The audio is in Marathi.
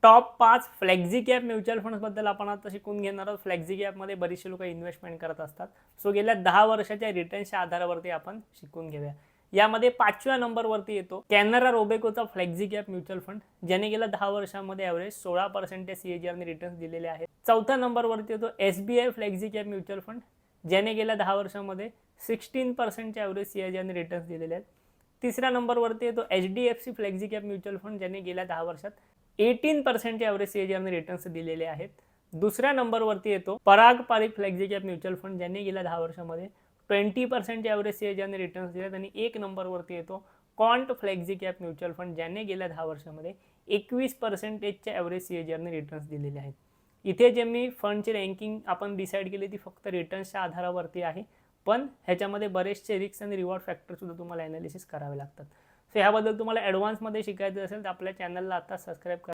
टॉप 5 फ्लेक्झी कॅप म्युच्युअल फंड्सबद्दल आपण आता शिकून घेणार आहोत. फ्लेक्झी कॅपमध्ये बरीचशी लोक इन्व्हेस्टमेंट करत असतात. सो गेल्या 10 वर्षाच्या रिटर्न्सच्या आधारावरती आपण शिकून घेऊया. यामध्ये 5व्या नंबरवरती येतो कॅनरा रोबेकोचा फ्लेक्झी कॅप म्युच्युअल फंड, ज्याने गेल्या 10 वर्षांमध्ये ॲव्हरेज 16% CAGR रिटर्न्स दिलेले आहेत. 4थ्या नंबरवरती येतो SBI flexi cap mutual fund, ज्याने गेल्या 10 वर्षांमध्ये 16% ॲव्हरेज CAGR रिटर्न्स दिलेले आहेत. 3ऱ्या नंबरवरती येतो HDFC flexi cap mutual fund, ज्याने गेल्या 10 वर्षात 18% ॲव्हरेज CAGR रिटर्न्स दिलेले आहेत. 2ऱ्या नंबरवरती येतो पराग पारिक फ्लेक्झी कॅप म्युच्युअल फंड, ज्याने गेल्या 10 वर्षांमध्ये 20% ॲव्हरेज CAGR रिटर्न्स दिलेत. आणि 1 नंबरवरती येतो कॉन्ट फ्लेक्झी कॅप म्युच्युअल फंड, ज्याने गेल्या 10 वर्षांमध्ये 21% ॲव्हरेज CAGR रिटर्न्स दिलेले आहेत. इथे जे मी फंडची रँकिंग आपण डिसाईड केली ती फक्त रिटर्न्सच्या आधारावरती आहे, पण ह्याच्यामध्ये बरेचसे रिस्क आणि रिवॉर्ड फॅक्टर सुद्धा तुम्हाला ॲनालिसिस करावे लागतात. सो ह्याबद्दल तुम्हाला ॲडव्हान्समध्ये शिकायचं असेल तर आपल्या चॅनलला आता सबस्क्राईब करा.